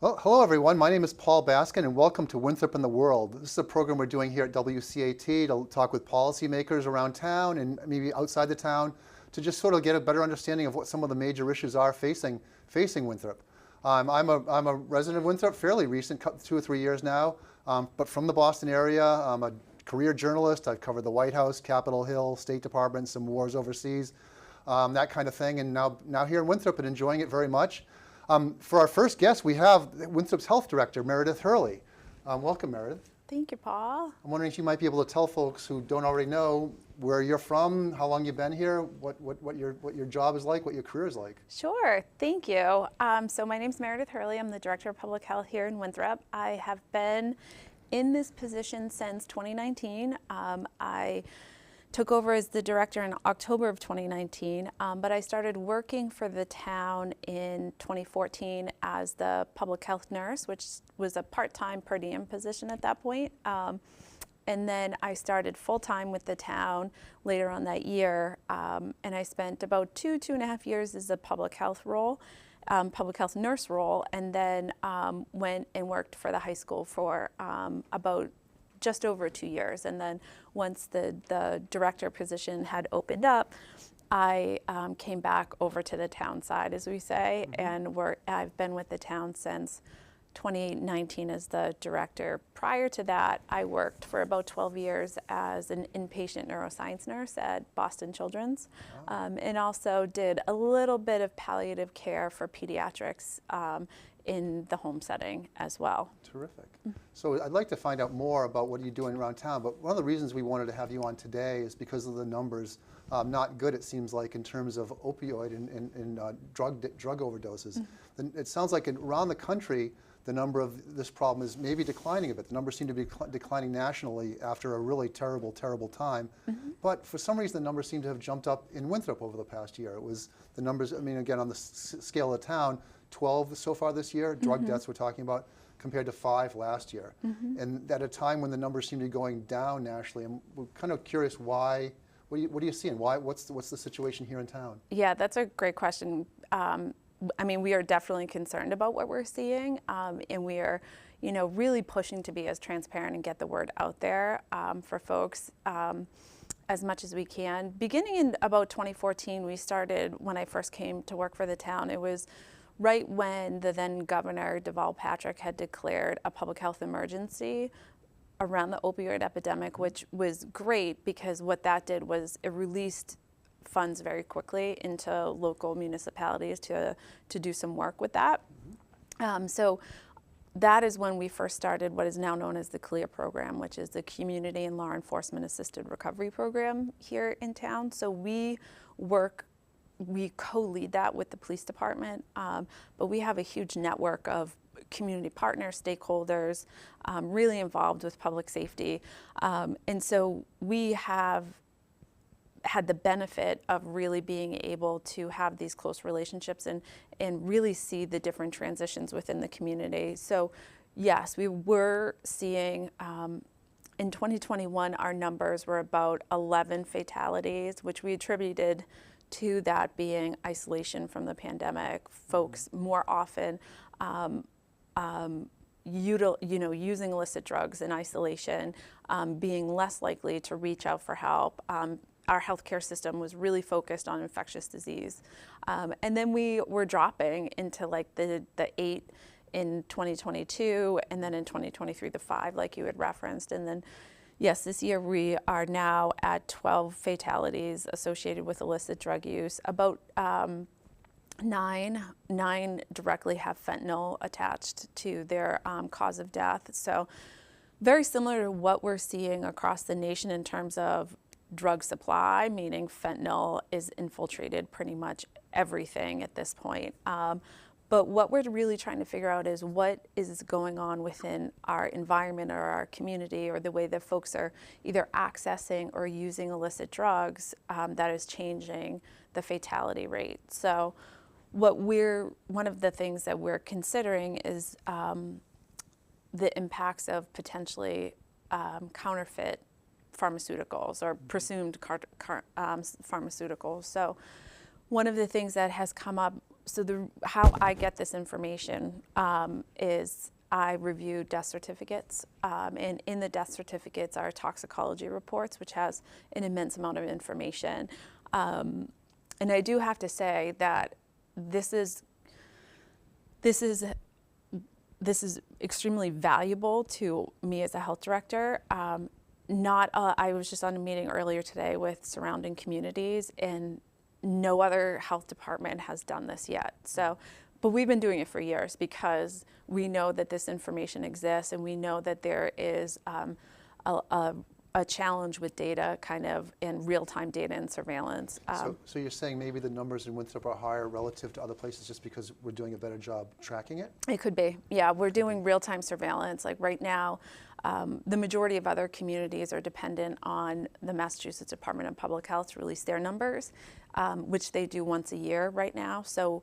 Well, hello everyone. My name is Paul Basken and welcome to Winthrop in the World. This is a program we're doing here at WCAT to talk with policymakers around town and maybe outside the town to just sort of get a better understanding of what some of the major issues are facing Winthrop. I'm a resident of Winthrop, fairly recent, 2 or 3 years now, but from the Boston area. I'm a career journalist. I've covered the White House, Capitol Hill, State Department, some wars overseas, that kind of thing, and now here in Winthrop and enjoying it very much. For our first guest, we have Winthrop's Health Director, Meredith Hurley. Welcome, Meredith. Thank you, Paul. I'm wondering if you might be able to tell folks who don't already know where you're from, how long you've been here, what your job is like, what your career is like. Sure, thank you. So my name's Meredith Hurley. I'm the Director of Public Health here in Winthrop. I have been in this position since 2019. I took over as the director in October of 2019, but I started working for the town in 2014 as the public health nurse, which was a part-time per diem position at that point. And then I started full-time with the town later on that year, and I spent about 2.5 years as a public health nurse role, and then went and worked for the high school for about just over 2 years. And then once the director position had opened up, I came back over to the town side, as we say, and I've been with the town since 2019 as the director. Prior to that, I worked for about 12 years as an inpatient neuroscience nurse at Boston Children's, and also did a little bit of palliative care for pediatrics in the home setting as well. Terrific. So I'd like to find out more about what you're doing around town, but one of the reasons we wanted to have you on today is because of the numbers, not good it seems like in terms of opioid and drug overdoses. It sounds like around the country the number of this problem is maybe declining a bit. The numbers seem to be declining nationally after a really terrible, terrible time. But for some reason the numbers seem to have jumped up in Winthrop over the past year. It was the numbers, I mean, again, on the scale of the town, 12 so far this year, drug deaths we're talking about, compared to 5 last year. And at a time when the numbers seem to be going down nationally, and we're kind of curious why, what are you seeing? What's the situation here in town? Yeah, that's a great question. I mean, we are definitely concerned about what we're seeing, and we are, really pushing to be as transparent and get the word out there for folks as much as we can. Beginning in about 2014, we started, when I first came to work for the town, it was right when the then Governor Deval Patrick had declared a public health emergency around the opioid epidemic, which was great because what that did was it released funds very quickly into local municipalities to do some work with that. So that is when we first started what is now known as the CLEAR program, which is the Community and Law Enforcement Assisted Recovery Program here in town. So we co-lead that with the police department, but we have a huge network of community partners, stakeholders, really involved with public safety. And so we have had the benefit of really being able to have these close relationships and really see the different transitions within the community. So yes, we were seeing, in 2021, our numbers were about 11 fatalities, which we attributed to that being isolation from the pandemic, folks more often using illicit drugs in isolation, being less likely to reach out for help. Our healthcare system was really focused on infectious disease. And then we were dropping into like the 8 in 2022, and then in 2023, the 5, like you had referenced. And then, yes, this year we are now at 12 fatalities associated with illicit drug use. About 9 directly have fentanyl attached to their cause of death. So very similar to what we're seeing across the nation in terms of drug supply, meaning fentanyl is infiltrated pretty much everything at this point. But what we're really trying to figure out is what is going on within our environment or our community or the way that folks are either accessing or using illicit drugs that is changing the fatality rate. So one of the things that we're considering is the impacts of potentially counterfeit pharmaceuticals or presumed pharmaceuticals. So one of the things that has come up how I get this information is I review death certificates, and in the death certificates are toxicology reports, which has an immense amount of information. And I do have to say that this is extremely valuable to me as a health director. I was just on a meeting earlier today with surrounding communities, and no other health department has done this yet. But we've been doing it for years because we know that this information exists, and we know that there is a challenge with data kind of in real-time data and surveillance. So you're saying maybe the numbers in Winthrop are higher relative to other places just because we're doing a better job tracking it? It could be. Yeah, we're doing real-time surveillance. Like right now, the majority of other communities are dependent on the Massachusetts Department of Public Health to release their numbers, which they do once a year right now. So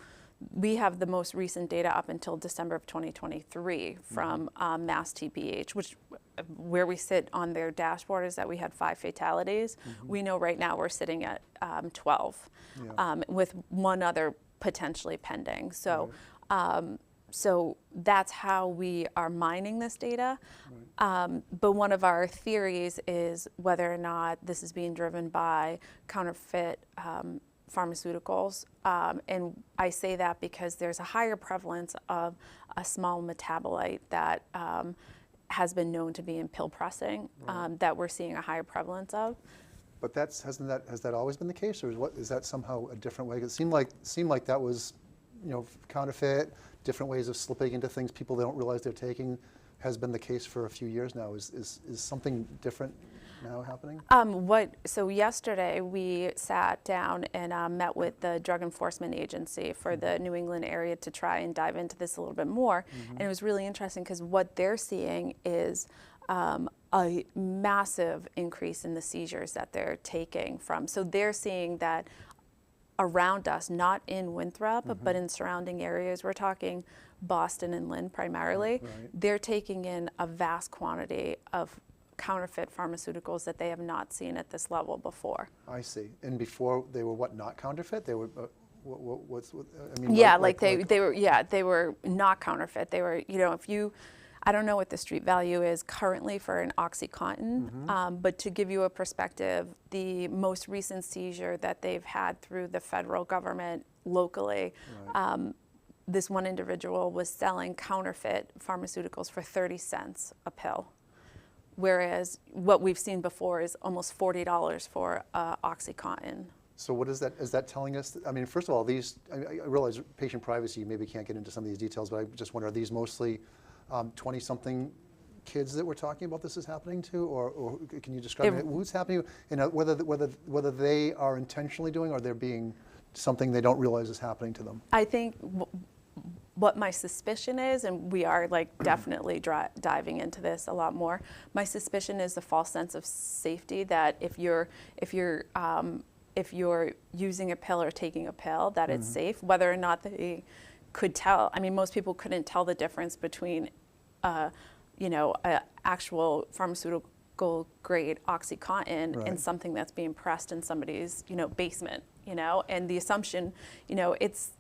we have the most recent data up until December of 2023 from Mass TPH, where we sit on their dashboard is that we had 5 fatalities. We know right now we're sitting at 12, with one other potentially pending. So, so that's how we are mining this data. But one of our theories is whether or not this is being driven by counterfeit pharmaceuticals, and I say that because there's a higher prevalence of a small metabolite that has been known to be in pill pressing, that we're seeing a higher prevalence of. But has that always been the case, or is that somehow a different way? 'Cause it seemed like that was, counterfeit, different ways of slipping into things people don't realize they're taking, has been the case for a few years now. Is something different now happening? So yesterday we sat down and met with the Drug Enforcement Agency for the New England area to try and dive into this a little bit more. And it was really interesting because what they're seeing is a massive increase in the seizures that they're taking from. So they're seeing that around us, not in Winthrop, but in surrounding areas. We're talking Boston and Lynn primarily. They're taking in a vast quantity of counterfeit pharmaceuticals that they have not seen at this level before. I see. And before they were what, not counterfeit? They were they were not counterfeit. They were, I don't know what the street value is currently for an OxyContin, but to give you a perspective, the most recent seizure that they've had through the federal government locally, this one individual was selling counterfeit pharmaceuticals for 30 cents a pill. Whereas what we've seen before is almost $40 for OxyContin. So what is that telling us? I mean, first of all, I realize patient privacy, you maybe can't get into some of these details, but I just wonder, are these mostly 20-something kids that we're talking about this is happening to? Or can you describe who's happening, and whether they are intentionally doing, or they're being something they don't realize is happening to them? I think what my suspicion is, and we are definitely diving into this a lot more, my suspicion is the false sense of safety that if you're using a pill or taking a pill, that it's safe, whether or not they could tell. I mean, most people couldn't tell the difference between a actual pharmaceutical grade OxyContin and something that's being pressed in somebody's basement, and the assumption, it's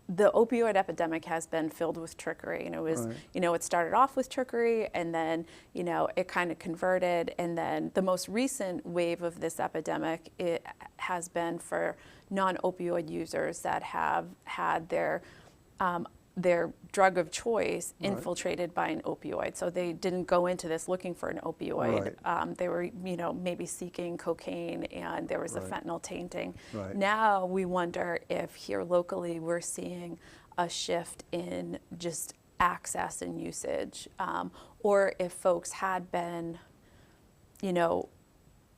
the opioid epidemic has been filled with trickery, and it was, it started off with trickery, and then, it kind of converted, and then the most recent wave of this epidemic, it has been for non-opioid users that have had their drug of choice infiltrated by an opioid. So they didn't go into this looking for an opioid. They were, maybe seeking cocaine, and there was a fentanyl tainting. Now we wonder if here locally we're seeing a shift in just access and usage, or if folks had been,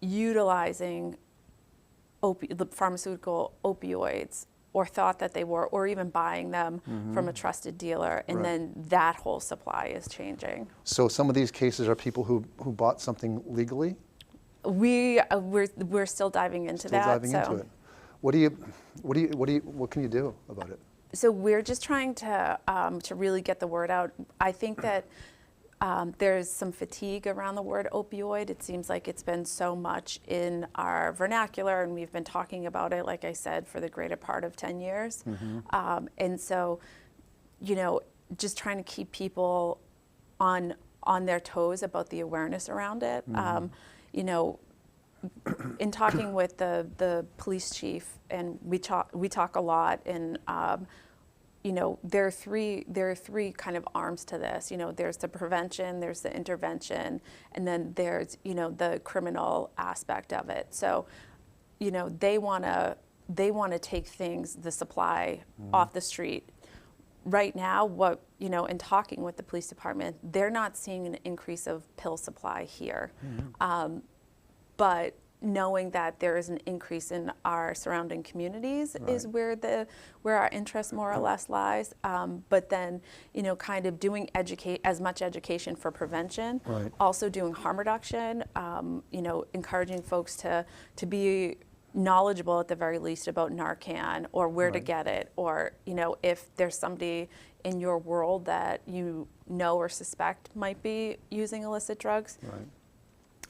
utilizing the pharmaceutical opioids, or thought that they were, or even buying them from a trusted dealer, and then that whole supply is changing. So some of these cases are people who bought something legally? We're still diving into that. Into it. What can you do about it? So we're just trying to really get the word out. I think that There's some fatigue around the word opioid. It seems like it's been so much in our vernacular, and we've been talking about it, like I said, for the greater part of 10 years. And so, just trying to keep people on their toes about the awareness around it. In talking with the police chief, and we talk a lot, and there are three kind of arms to this. There's the prevention, there's the intervention, and then there's the criminal aspect of it. So, they want to take things, the supply, off the street. Right now, in talking with the police department, they're not seeing an increase of pill supply here. But knowing that there is an increase in our surrounding communities is where our interest more or less lies. But then, kind of doing as much education for prevention, also doing harm reduction, encouraging folks to be knowledgeable at the very least about Narcan, or where to get it, or if there's somebody in your world that or suspect might be using illicit drugs.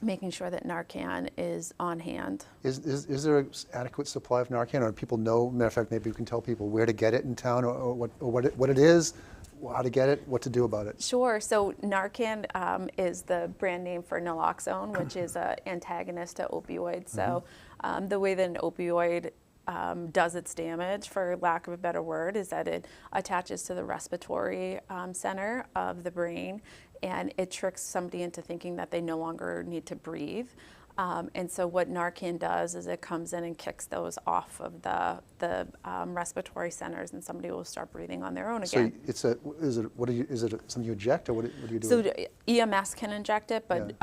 Making sure that Narcan is on hand. Is there an adequate supply of Narcan, or do people know? Matter of fact, maybe we can tell people where to get it in town, or what it is, how to get it, what to do about it. Sure. So Narcan is the brand name for naloxone, which is an antagonist to opioids. So the way that an opioid does its damage, for lack of a better word, is that it attaches to the respiratory center of the brain, and it tricks somebody into thinking that they no longer need to breathe. And so what Narcan does is it comes in and kicks those off of the respiratory centers, and somebody will start breathing on their own again. So is it something you inject, or what do you do? So EMS can inject it, but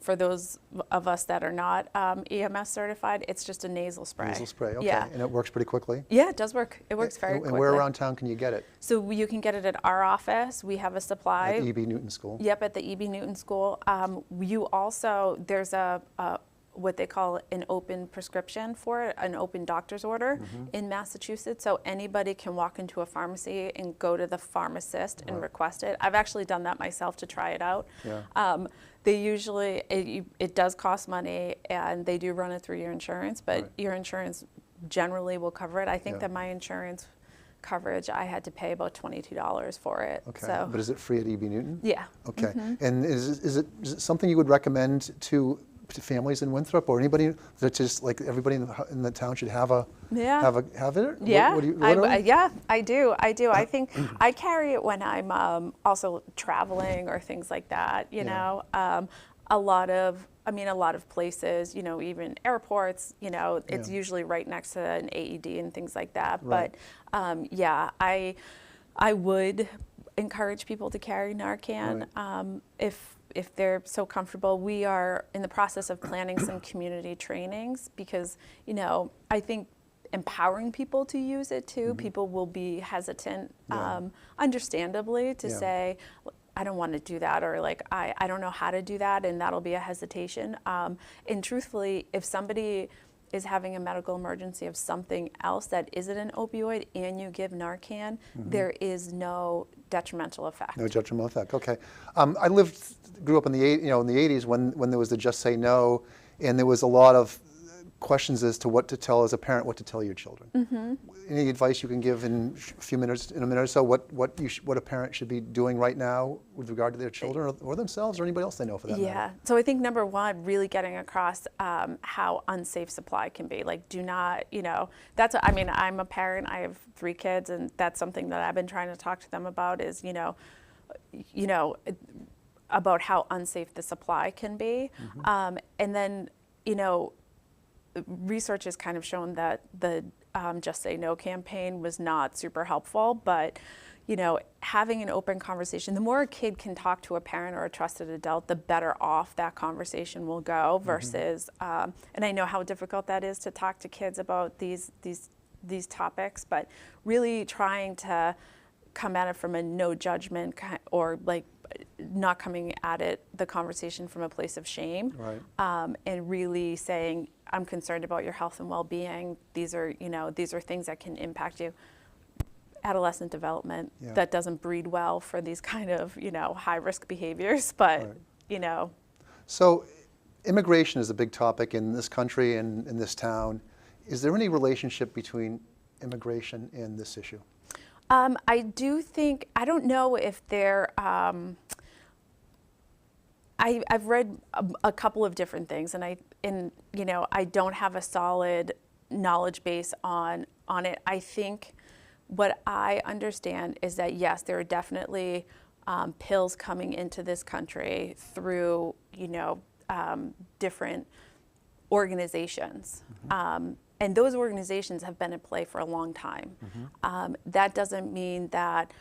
for those of us that are not EMS certified, it's just a nasal spray. Nasal spray, okay. Yeah. And it works pretty quickly? Yeah, it does work. It works very quickly. And where around town can you get it? So you can get it at our office. We have a supply. At E.B. Newton School? Yep, at the E.B. Newton School. There's what they call an open prescription for it, an open doctor's order in Massachusetts. So anybody can walk into a pharmacy and go to the pharmacist and request it. I've actually done that myself to try it out. They usually, it does cost money, and they do run it through your insurance, but your insurance generally will cover it. I think that my insurance coverage, I had to pay about $22 for it. Okay, so. But is it free at E.B. Newton? Yeah. Okay, and is it something you would recommend to families in Winthrop, or anybody that just like everybody in the town should have it? Yeah. I do. I think I carry it when I'm also traveling or things like that. A lot of places, even airports, it's usually right next to an AED and things like that. But I would encourage people to carry Narcan if they're so comfortable. We are in the process of planning some community trainings because, I think empowering people to use it too, people will be hesitant, understandably, to say, I don't want to do that, or like, I don't know how to do that, and that'll be a hesitation. And truthfully, if somebody is having a medical emergency of something else that isn't an opioid and you give Narcan, there is no detrimental effect. No detrimental effect, okay. I grew up in the 80s when there was the Just Say No, and there was a lot of questions as to what to tell as a parent, what to tell your children. Any advice you can give in a minute or so, what a parent should be doing right now with regard to their children or themselves or anybody else they know for that matter? So I think number one, really getting across how unsafe supply can be. Like, do not, I'm a parent, I have 3 kids, and that's something that I've been trying to talk to them about is, about how unsafe the supply can be. And then, research has kind of shown that the Just Say No campaign was not super helpful, but having an open conversation, the more a kid can talk to a parent or a trusted adult, the better off that conversation will go versus, and I know how difficult that is to talk to kids about these topics, but really trying to come at it from a no judgment or like not coming at it, the conversation from a place of shame, and really saying, I'm concerned about your health and well-being. These are things that can impact you. adolescent development Yeah. that doesn't breed well for these kind of, high risk behaviors, but, Right. So immigration is a big topic in this country and in this town. Is there any relationship between immigration and this issue? I do think, I don't know if there, I've read a couple of different things, and I don't have a solid knowledge base on it. I think what I understand is that yes, there are definitely pills coming into this country through different organizations, and those organizations have been in play for a long time. That doesn't mean that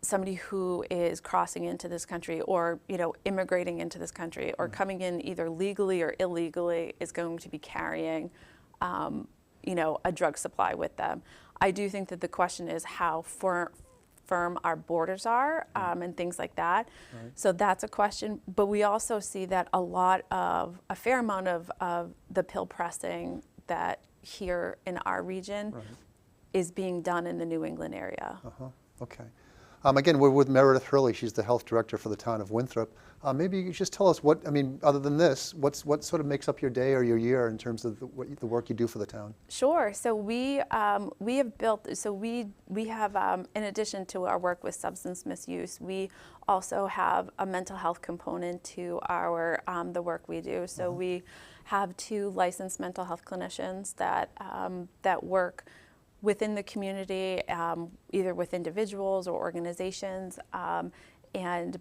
somebody who is crossing into this country or immigrating into this country or coming in either legally or illegally is going to be carrying a drug supply with them. I do think that the question is how firm our borders are and things like that. Right. So that's a question. But we also see that a fair amount of the pill pressing that here in our region is being done in the New England area. Okay. Again, we're with Meredith Hurley. She's the health director for the town of Winthrop. Maybe you could just tell us other than this, what sort of makes up your day or your year in terms of the work you do for the town? Sure. So we have built. So we have, in addition to our work with substance misuse, we also have a mental health component to our the work we do. So we have 2 licensed mental health clinicians that work within the community, either with individuals or organizations, and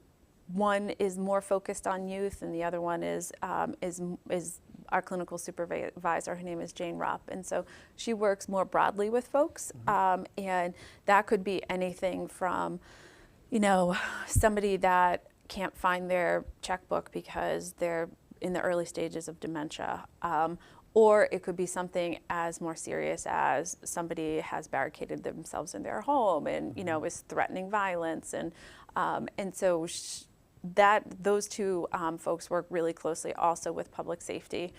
one is more focused on youth, and the other one is our clinical supervisor. Her name is Jane Rupp, and so she works more broadly with folks, and that could be anything from, somebody that can't find their checkbook because they're in the early stages of dementia. Or it could be something as more serious as somebody has barricaded themselves in their home and is threatening violence, and so those 2 folks work really closely also with public safety.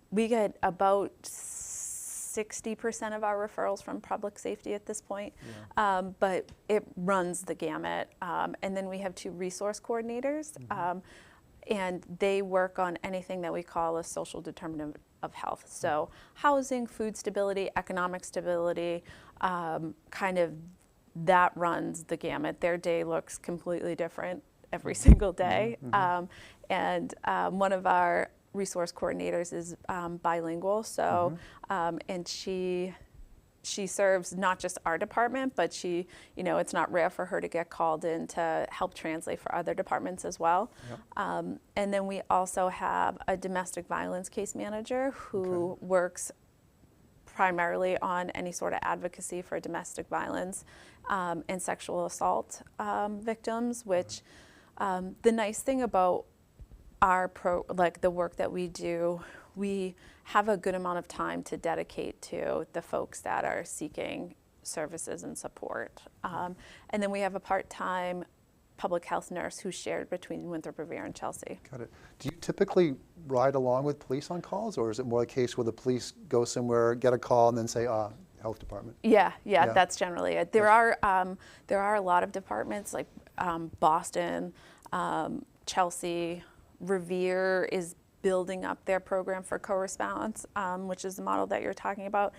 We get about 60% of our referrals from public safety at this point, but it runs the gamut. And then we have 2 resource coordinators. And they work on anything that we call a social determinant of health. So housing, food stability, economic stability, kind of that runs the gamut. Their day looks completely different every single day. And one of our resource coordinators is bilingual. So, and she serves not just our department, but it's not rare for her to get called in to help translate for other departments as well. And then we also have a domestic violence case manager who works primarily on any sort of advocacy for domestic violence and sexual assault victims, which the nice thing about the work that we do, we have a good amount of time to dedicate to the folks that are seeking services and support. And then we have a part-time public health nurse who's shared between Winthrop, Revere, and Chelsea. Got it. Do you typically ride along with police on calls, or is it more a case where the police go somewhere, get a call, and then say, health department? Yeah, that's generally it. There are a lot of departments like Boston, Chelsea, Revere is building up their program for co-response, which is the model that you're talking about.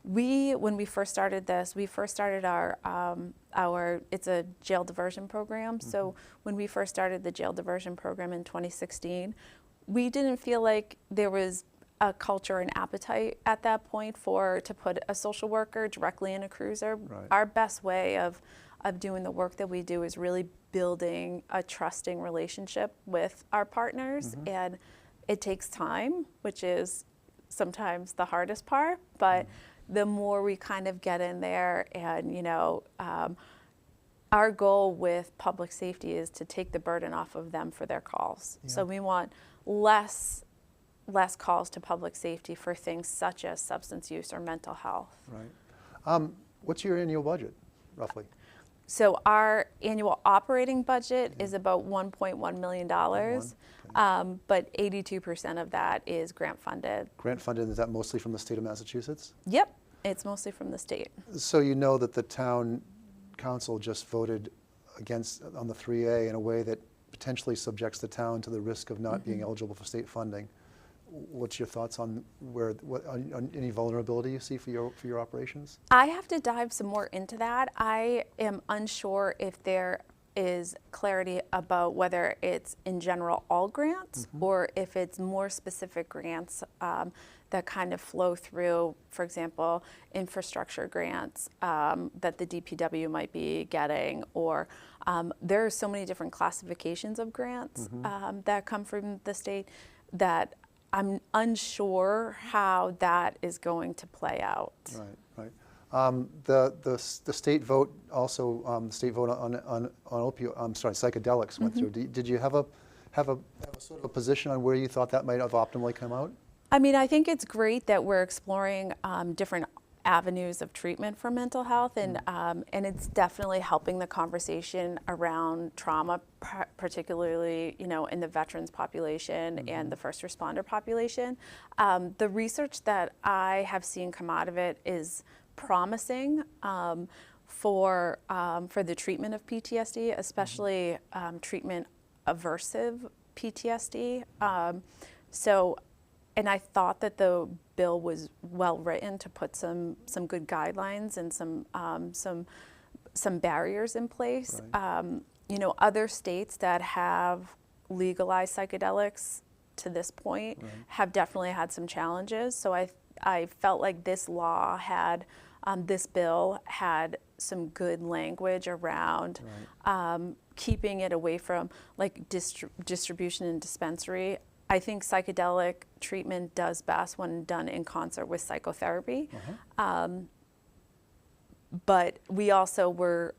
When we first started this, we first started it's a jail diversion program. So when we first started the jail diversion program in 2016, we didn't feel like there was a culture and appetite at that point to put a social worker directly in a cruiser. Right. Our best way of doing the work that we do is really building a trusting relationship with our partners, and it takes time, which is sometimes the hardest part, but the more we kind of get in there and, our goal with public safety is to take the burden off of them for their calls. Yeah. So we want less calls to public safety for things such as substance use or mental health. Right. What's your annual budget, roughly? So our annual operating budget is about $1.1 million, but 82% of that is grant funded. Grant funded, is that mostly from the state of Massachusetts? Yep. It's mostly from the state. So you know that the town council just voted against on the 3A in a way that potentially subjects the town to the risk of not being eligible for state funding. What's your thoughts on on any vulnerability you see for your operations? I have to dive some more into that. I am unsure if there is clarity about whether it's in general all grants or if it's more specific grants that kind of flow through, for example, infrastructure grants that the DPW might be getting, or there are so many different classifications of grants that come from the state that I'm unsure how that is going to play out. Right, right. The state vote also, the state vote on psychedelics went through. Did you have a sort of a position on where you thought that might have optimally come out? I mean, I think it's great that we're exploring different avenues of treatment for mental health, and it's definitely helping the conversation around trauma, particularly in the veterans population and the first responder population. The research that I have seen come out of it is promising for the treatment of PTSD, especially treatment aversive PTSD. And I thought that the bill was well written to put some good guidelines and some barriers in place. Right. Other states that have legalized psychedelics to this point have definitely had some challenges. So I felt like this law had, this bill had some good language around keeping it away from like distribution and dispensary. I think psychedelic treatment does best when done in concert with psychotherapy. But we also were,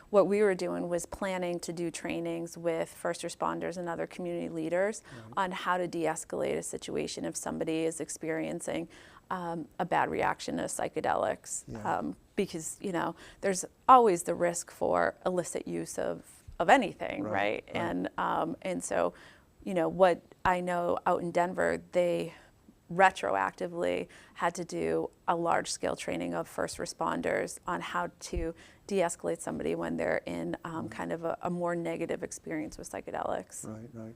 what we were doing was planning to do trainings with first responders and other community leaders on how to de-escalate a situation if somebody is experiencing a bad reaction to psychedelics. Because, there's always the risk for illicit use of anything, right? And so, what I know out in Denver, they retroactively had to do a large-scale training of first responders on how to de-escalate somebody when they're in kind of a more negative experience with psychedelics. Right,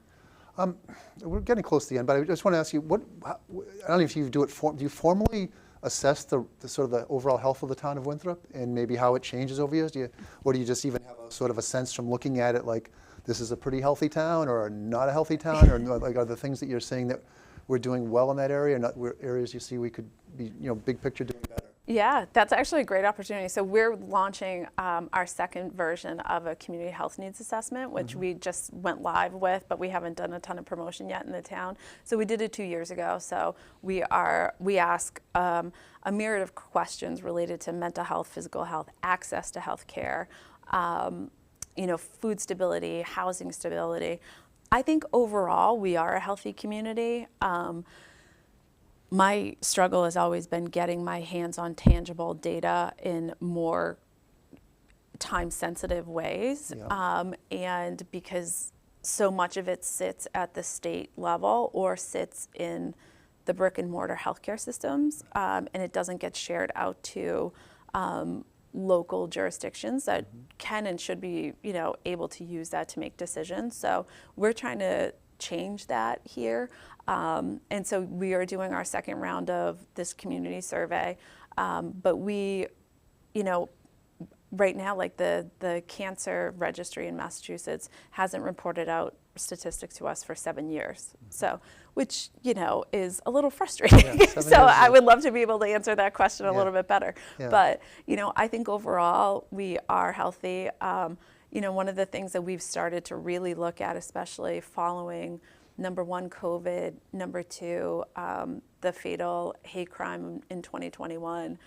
right. We're getting close to the end, but I just want to ask you, I don't know if you do you formally assess the sort of the overall health of the town of Winthrop and maybe how it changes over years? Or do you just even have a sort of a sense from looking at it like, this is a pretty healthy town or not a healthy town, or like are the things that you're saying that we're doing well in that area, or not areas you see we could be, big picture doing better? Yeah, that's actually a great opportunity. So we're launching our second version of a community health needs assessment, which we just went live with, but we haven't done a ton of promotion yet in the town. So we did it 2 years ago. So we ask a myriad of questions related to mental health, physical health, access to health care, food stability, housing stability. I think overall we are a healthy community. My struggle has always been getting my hands on tangible data in more time-sensitive ways. And because so much of it sits at the state level or sits in the brick and mortar healthcare systems, and it doesn't get shared out to local jurisdictions that can and should be, able to use that to make decisions. So we're trying to change that here. And so we are doing our second round of this community survey. But we, right now, like the cancer registry in Massachusetts hasn't reported out statistics to us for 7 years. So, which, is a little frustrating. Yeah, so I would love to be able to answer that question a little bit better. But, I think overall we are healthy. One of the things that we've started to really look at, especially following number one, COVID, number two, the fatal hate crime in 2021,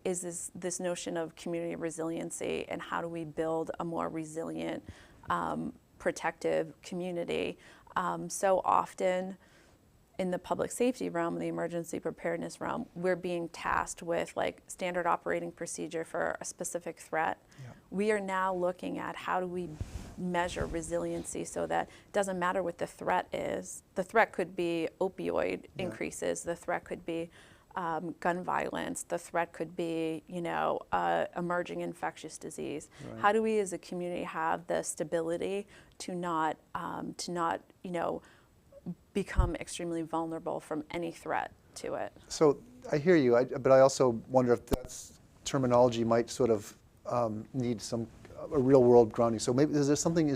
is this notion of community resiliency and how do we build a more resilient, protective community. So often in the public safety realm, the emergency preparedness realm, we're being tasked with like standard operating procedure for a specific threat. We are now looking at how do we measure resiliency so that it doesn't matter what the threat is. The threat could be opioid increases. The threat could be gun violence. The threat could be, emerging infectious disease. Right. How do we as a community have the stability to not, become extremely vulnerable from any threat to it? So I hear you, but I also wonder if that's terminology might sort of need a real world grounding. So maybe is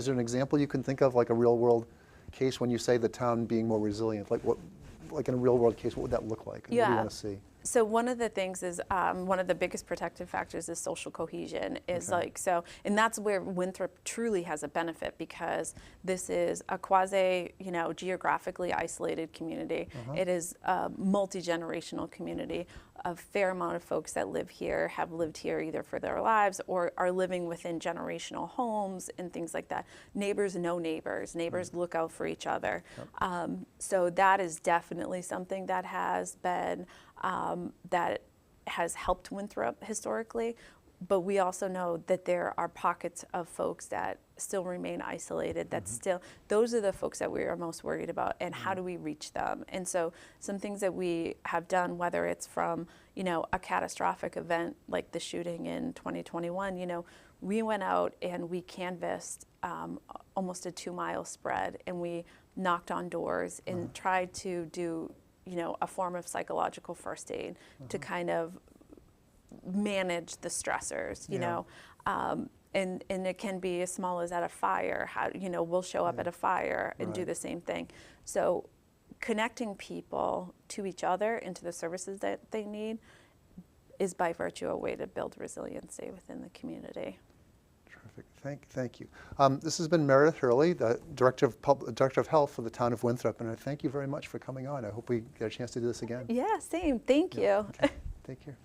there an example you can think of, like a real world case when you say the town being more resilient? Like in a real world case, what would that look like? And what do you want to see? So one of the things is one of the biggest protective factors is social cohesion. And that's where Winthrop truly has a benefit, because this is a quasi, geographically isolated community. It is a multi-generational community. A fair amount of folks that live here have lived here either for their lives or are living within generational homes and things like that. Neighbors know neighbors. Neighbors look out for each other. Yep. So that is definitely something that has been that has helped Winthrop historically, but we also know that there are pockets of folks that still remain isolated, those are the folks that we are most worried about, and how do we reach them? And so some things that we have done, whether it's from, a catastrophic event like the shooting in 2021, we went out and we canvassed almost a 2-mile spread, and we knocked on doors and tried to do a form of psychological first aid to kind of manage the stressors, and it can be as small as at a fire. We'll show up at a fire and do the same thing. So connecting people to each other and to the services that they need is by virtue a way to build resiliency within the community. Terrific. Thank you. This has been Meredith Hurley, the Director of Health for the town of Winthrop, and I thank you very much for coming on. I hope we get a chance to do this again. Yeah, same. Thank you. Okay. Take care.